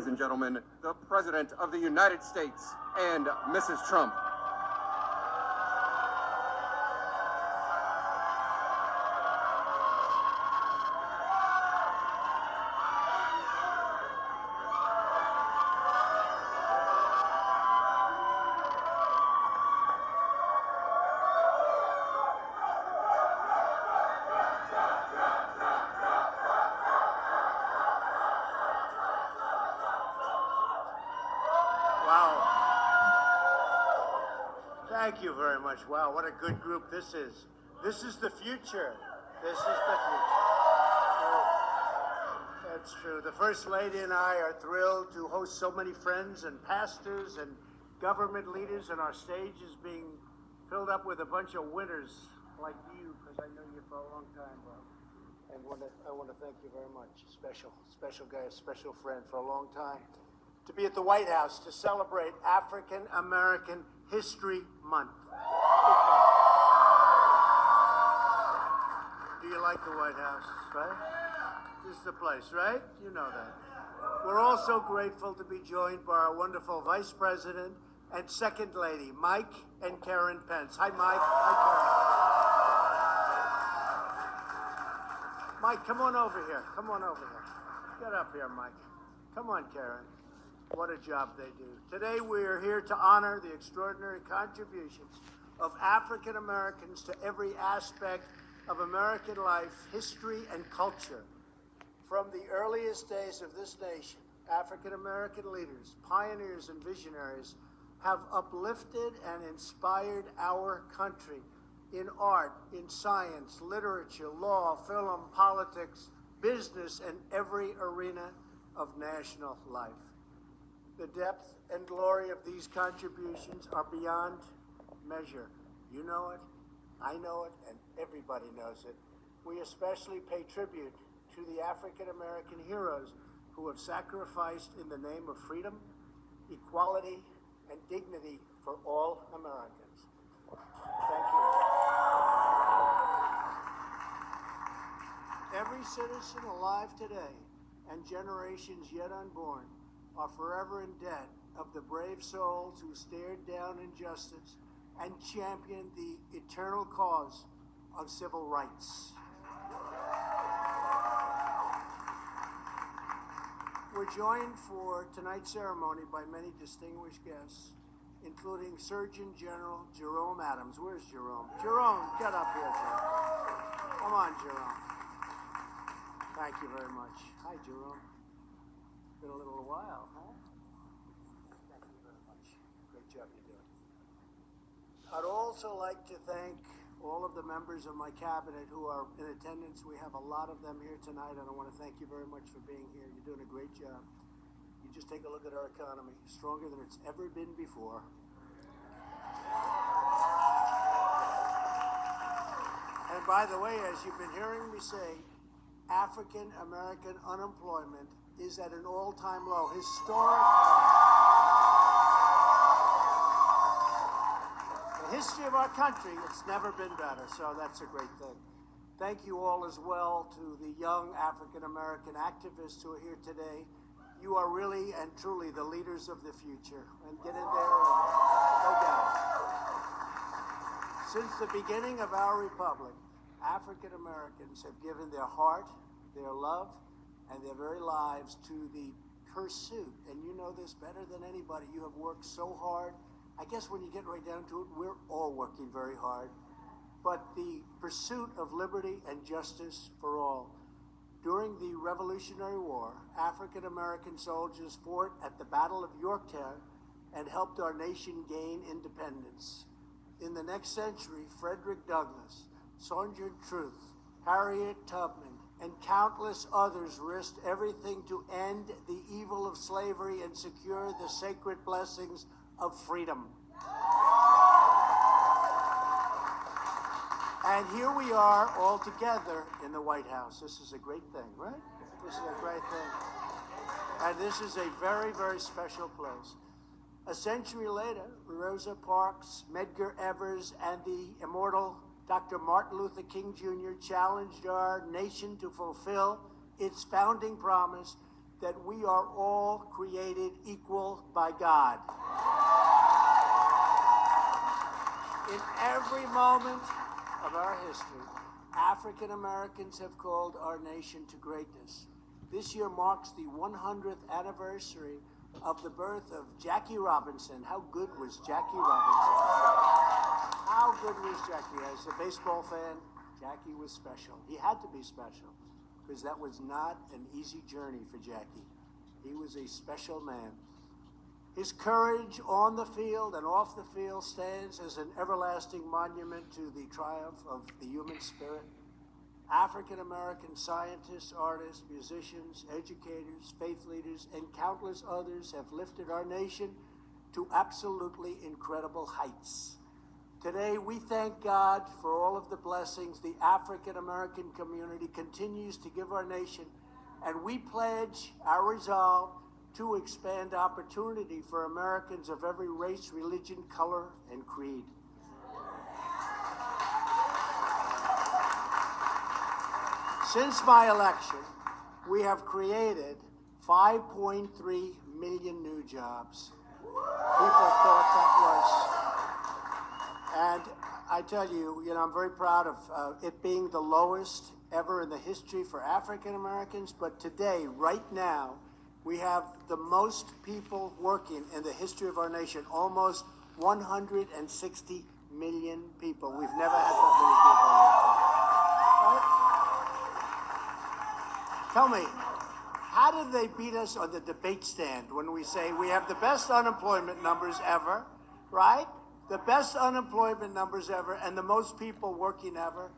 ladies and gentlemen, the President of the United States and Mrs. Trump. Wow. Thank you very much. Wow, what a good group this is. This is the future. This is the future. True. That's true. The First Lady and I are thrilled to host so many friends and pastors and government leaders, and our stage is being filled up with a bunch of winners like you, because I know you for a long time, Bob. And I want to thank you very much. Special guy, a special friend for a long time. To be at the White House to celebrate African American History Month. Do you like the White House, right? This is the place, right? You know that. We're also grateful to be joined by our wonderful Vice President and Second Lady, Mike and Karen Pence. Hi, Mike. Hi, Karen. Mike, come on over here. Come on over here. Get up here, Mike. Come on, Karen. What a job they do. Today we are here to honor the extraordinary contributions of African Americans to every aspect of American life, history, and culture. From the earliest days of this nation, African American leaders, pioneers, and visionaries have uplifted and inspired our country in art, in science, literature, law, film, politics, business, and every arena of national life. The depth and glory of these contributions are beyond measure. You know it, I know it, and everybody knows it. We especially pay tribute to the African American heroes who have sacrificed in the name of freedom, equality, and dignity for all Americans. Thank you. Every citizen alive today and generations yet unborn are forever in debt of the brave souls who stared down injustice and championed the eternal cause of civil rights. We're joined for tonight's ceremony by many distinguished guests, including Surgeon General Jerome Adams. Where's Jerome? Jerome, get up here, Jerome. Come on, Jerome. Thank you very much. Hi, Jerome. Been a little while, huh? Thank you very much. Great job you're doing. I'd also like to thank all of the members of my cabinet who are in attendance. We have a lot of them here tonight, and I want to thank you very much for being here. You're doing a great job. You just take a look at our economy, stronger than it's ever been before. And by the way, as you've been hearing me say, African American unemployment is at an all-time low, historic low. The history of our country, it's never been better, so that's a great thing. Thank you all as well to the young African American activists who are here today. You are really and truly the leaders of the future. And get in there and go down. Since the beginning of our republic, African Americans have given their heart, their love, and their very lives to the pursuit. And you know this better than anybody. You have worked so hard. I guess when you get right down to it, we're all working very hard. But the pursuit of liberty and justice for all. During the Revolutionary War, African American soldiers fought at the Battle of Yorktown and helped our nation gain independence. In the next century, Frederick Douglass, Sojourner Truth, Harriet Tubman, and countless others risked everything to end the evil of slavery and secure the sacred blessings of freedom. And here we are all together in the White House. This is a great thing, right? This is a great thing. And this is a very, very special place. A century later, Rosa Parks, Medgar Evers, and the immortal Dr. Martin Luther King Jr. challenged our nation to fulfill its founding promise that we are all created equal by God. In every moment of our history, African Americans have called our nation to greatness. This year marks the 100th anniversary of the birth of Jackie Robinson. How good was Jackie Robinson? How good was Jackie? As a baseball fan, Jackie was special. He had to be special because that was not an easy journey for Jackie. He was a special man. His courage on the field and off the field stands as an everlasting monument to the triumph of the human spirit. African American scientists, artists, musicians, educators, faith leaders, and countless others have lifted our nation to absolutely incredible heights. Today, we thank God for all of the blessings the African American community continues to give our nation, and we pledge our resolve to expand opportunity for Americans of every race, religion, color, and creed. Since my election, we have created 5.3 million new jobs. People thought that was, and I tell you, I'm very proud of it being the lowest ever in the history for African Americans, but today, right now, we have the most people working in the history of our nation, almost 160 million people. We've never had that many people working. Right? Tell me, how did they beat us on the debate stand when we say we have the best unemployment numbers ever, right? The best unemployment numbers ever and the most people working ever.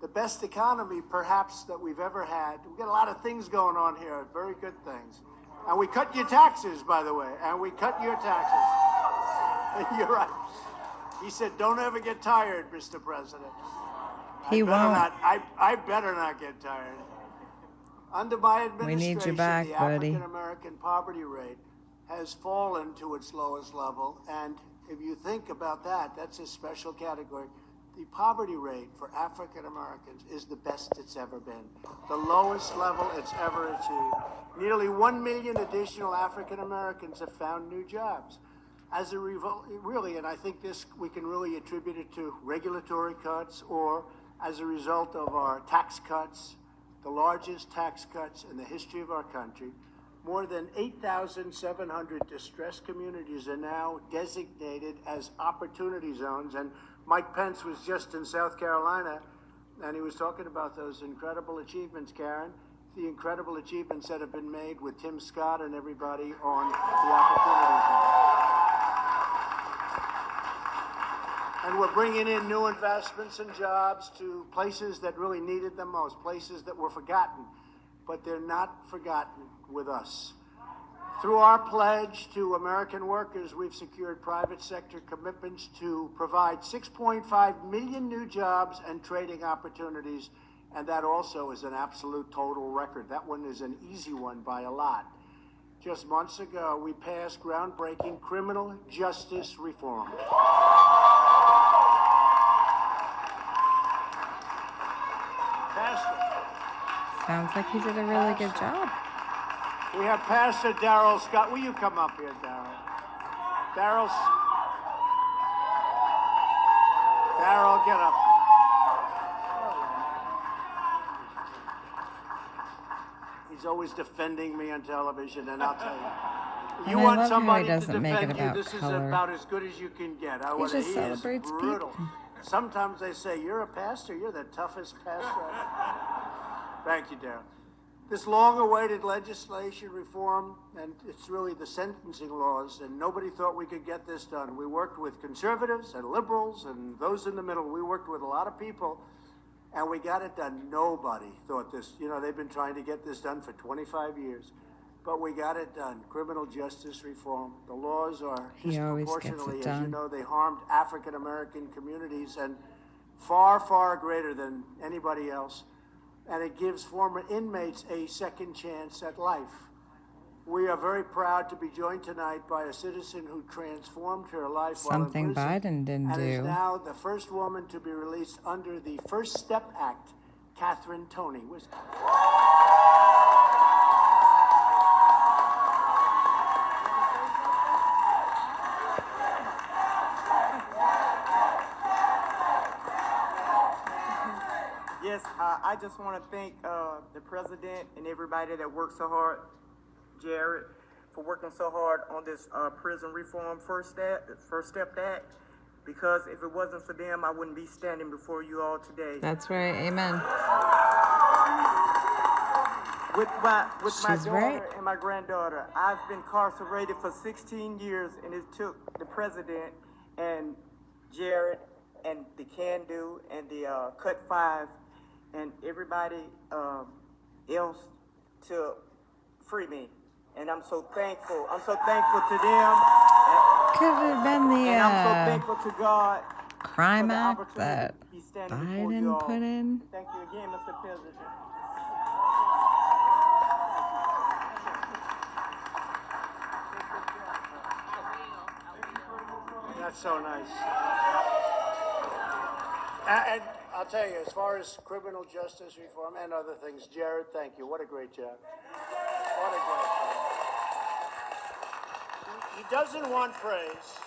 The best economy, perhaps, that we've ever had. We've got a lot of things going on here, very good things. And we cut your taxes, by the way, and we cut your taxes. And you're right. He said, don't ever get tired, Mr. President. He won't. I better not get tired. Under my administration, We need you back, the buddy. African American poverty rate has fallen to its lowest level. And if you think about that, that's a special category. The poverty rate for African Americans is the best it's ever been, the lowest level it's ever achieved. Nearly 1 million additional African Americans have found new jobs. As a really, and I think this we can really attribute it to regulatory cuts or as a result of our tax cuts, the largest tax cuts in the history of our country. More than 8,700 distressed communities are now designated as opportunity zones. And Mike Pence was just in South Carolina, and he was talking about those incredible achievements, Karen, the incredible achievements that have been made with Tim Scott and everybody on the opportunity zone. And we're bringing in new investments and jobs to places that really needed them most, places that were forgotten, but they're not forgotten with us. Through our pledge to American workers, we've secured private sector commitments to provide 6.5 million new jobs and trading opportunities, and that also is an absolute total record. That one is an easy one by a lot. Just months ago, we passed groundbreaking criminal justice reform. Sounds like he did a really good job. We have Pastor Darrell Scott. Will you come up here, Darrell? Darrell, get up. He's always defending me on television, and I'll tell you. You And I want love how somebody he to doesn't make it defend you, about this color. is about as good as you can get. He just He celebrates is brutal. people. Sometimes they say, you're a pastor, you're the toughest pastor. Thank you, Darrell. This long-awaited legislation reform, and it's really the sentencing laws, and nobody thought we could get this done. We worked with conservatives and liberals and those in the middle. We worked with a lot of people, and we got it done. Nobody thought this, they've been trying to get this done for 25 years, but we got it done. Criminal justice reform. The laws are He always gets it disproportionately, as done. you know, they harmed African-American communities and far, far greater than anybody else. And it gives former inmates a second chance at life. We are very proud to be joined tonight by a citizen who transformed her life Something while in prison Biden didn't and is do. now the first woman to be released under the First Step Act, Catherine Toney. Yes, I just want to thank the president and everybody that worked so hard, Jared, for working so hard on this prison reform First Step Act. Because if it wasn't for them, I wouldn't be standing before you all today. That's right. Amen. With my She's daughter right. and my granddaughter, I've been incarcerated for 16 years, and it took the president and Jared and the Can Do and the Cut 5 and everybody else to free me. And I'm so thankful. I'm so thankful to them. Could have been And I'm so the thankful to God Crime for the Act opportunity that to be standing before you Biden all. put in. Thank you again, Mr. President. That's so nice. And I'll tell you, as far as criminal justice reform and other things, Jared, thank you. What a great job. What a great job. He doesn't want praise.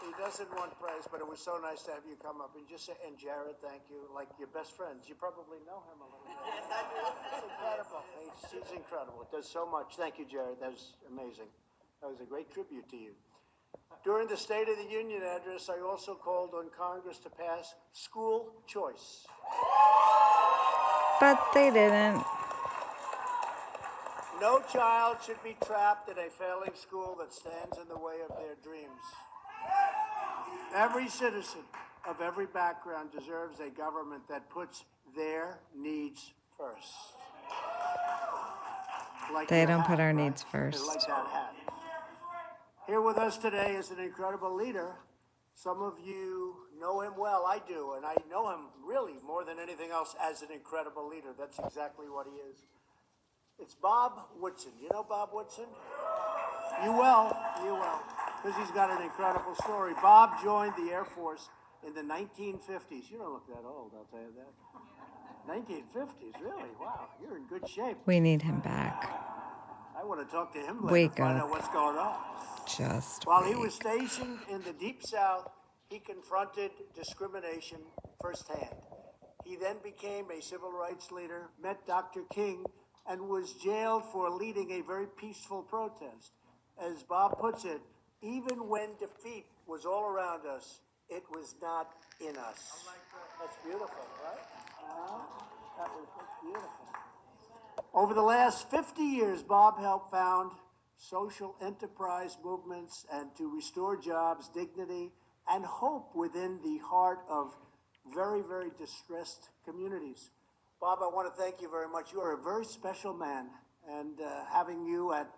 He doesn't want praise, but it was so nice to have you come up and just say, and Jared, thank you, like your best friends. You probably know him a little bit. Yes, I do. It's incredible. He's incredible. It does so much. Thank you, Jared. That was amazing. That was a great tribute to you. During the State of the Union address, I also called on Congress to pass school choice. But they didn't. No child should be trapped in a failing school that stands in the way of their dreams. Every citizen of every background deserves a government that puts their needs first. Like They your don't hat, put our right? needs I first. like that hat. Here with us today is an incredible leader. Some of you know him well. I do, and I know him really more than anything else as an incredible leader. That's exactly what he is. It's Bob Woodson. You know Bob Woodson? You will, because he's got an incredible story. Bob joined the Air Force in the 1950s. You don't look that old, I'll tell you that. 1950s, really? Wow, you're in good shape. We need him back. I want to talk to him later, Wake find up. out what's going on. Just While he wait. was stationed in the Deep South, he confronted discrimination firsthand. He then became a civil rights leader, met Dr. King, and was jailed for leading a very peaceful protest. As Bob puts it, even when defeat was all around us, it was not in us. That's beautiful, right? That's beautiful. Over the last 50 years, Bob helped found social enterprise movements and to restore jobs, dignity, and hope within the heart of very, very distressed communities. Bob, I want to thank you very much. You are a very special man, and having you at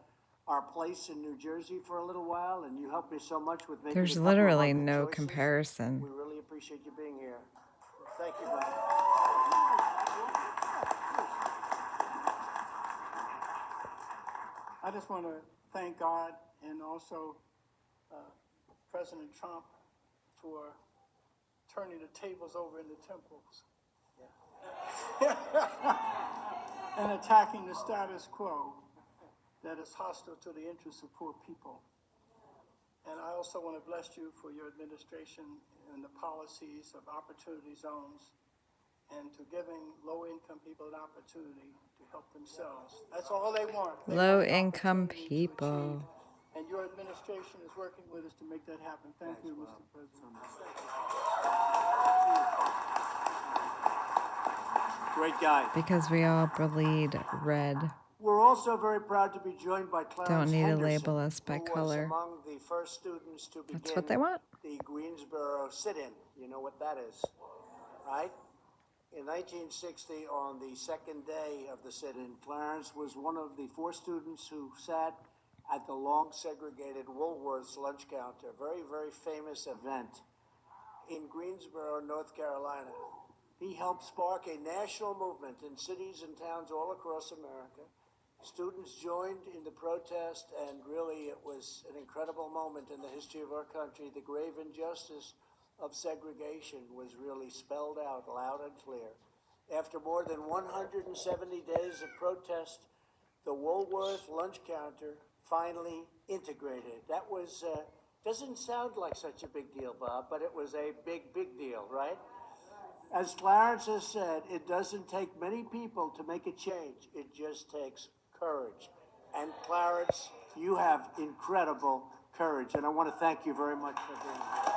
our place in New Jersey for a little while, and you helped me so much with making There's a couple of literally our good no choices. comparison. We really appreciate you being here. Thank you, Bob. I just want to thank God and also President Trump for turning the tables over in the temples and attacking the status quo that is hostile to the interests of poor people. And I also want to bless you for your administration and the policies of opportunity zones and to giving low-income people an opportunity to help themselves. That's all they want. They want an Low-income opportunity to people. achieve. And your administration is working with us to make that happen. Thank you, Mr. President. Great guy. Because we all bleed red. We're also very proud to be joined by Clarence Don't need to Henderson, label us by who was color. among the first students to begin That's what they want. the Greensboro sit-in. You know what that is, right? In 1960, on the second day of the sit-in, Clarence was one of the 4 students who sat at the long segregated Woolworth's lunch counter, a very, very famous event in Greensboro, North Carolina. He helped spark a national movement in cities and towns all across America. Students joined in the protest, and really it was an incredible moment in the history of our country. The grave injustice of segregation was really spelled out loud and clear. After more than 170 days of protest, the Woolworth lunch counter finally integrated. That was, doesn't sound like such a big deal, Bob, but it was a big, big deal, right? As Clarence has said, it doesn't take many people to make a change. It just takes courage. And Clarence, you have incredible courage, and I want to thank you very much for being here.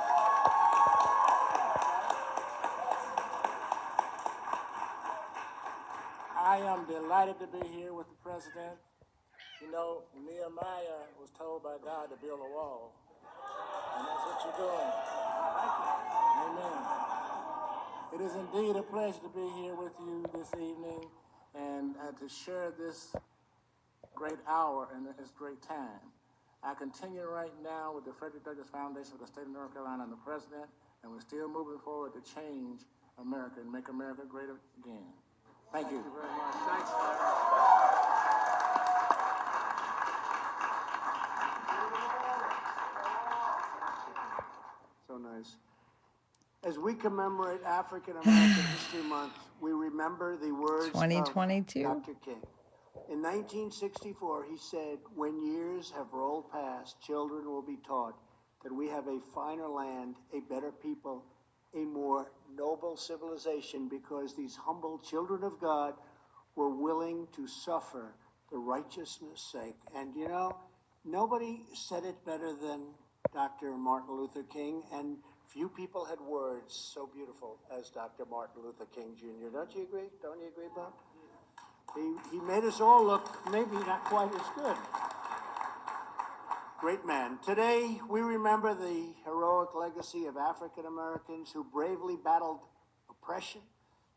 I am delighted to be here with the president. You know, Nehemiah was told by God to build a wall, and that's what you're doing. Amen. It is indeed a pleasure to be here with you this evening and to share this great hour and this great time. I continue right now with the Frederick Douglass Foundation for the State of North Carolina and the President, and we're still moving forward to change America and make America great again. Thank you. Thank you very much. Thanks, Larry. So nice. As we commemorate African American History Month, we remember the words 2022. of Dr. King. In 1964, he said, "When years have rolled past, children will be taught that we have a finer land, a better people, a more noble civilization, because these humble children of God were willing to suffer the righteousness' sake." And you know, nobody said it better than Dr. Martin Luther King, and few people had words so beautiful as Dr. Martin Luther King Jr. Don't you agree? Don't you agree, Bob? He made us all look maybe not quite as good. Great man. Today, we remember the heroic legacy of African Americans who bravely battled oppression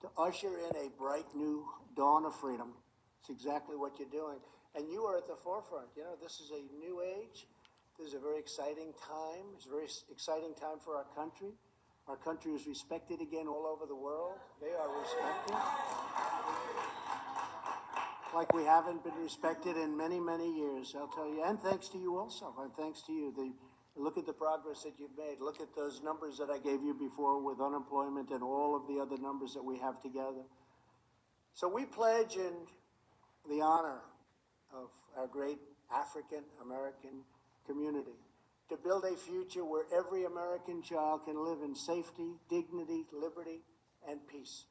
to usher in a bright new dawn of freedom. It's exactly what you're doing. And you are at the forefront. You know, this is a new age. This is a very exciting time. It's a very exciting time for our country. Our country is respected again all over the world. They are respected like we haven't been respected in many, many years, I'll tell you. And thanks to you also. And thanks to you. Look at the progress that you've made. Look at those numbers that I gave you before with unemployment and all of the other numbers that we have together. So we pledge in the honor of our great African American community to build a future where every American child can live in safety, dignity, liberty, and peace.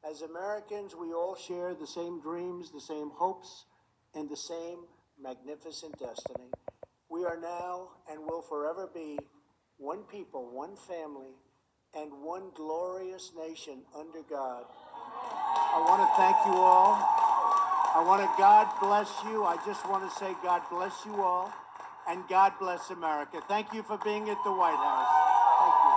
As Americans, we all share the same dreams, the same hopes, and the same magnificent destiny. We are now and will forever be one people, one family, and one glorious nation under God. I want to thank you all. I want to God bless you. I just want to say God bless you all, and God bless America. Thank you for being at the White House. Thank you.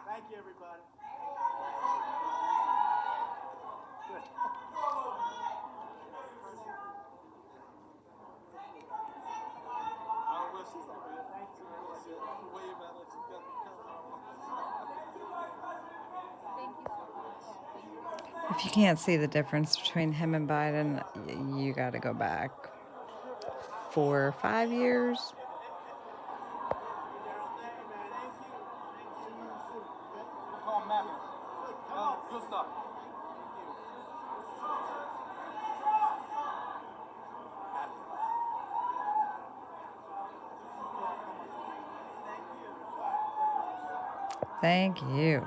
Thank you, everybody. Good. If you can't see the difference between him and Biden, you got to go back 4 or 5 years. Good stuff. Thank you.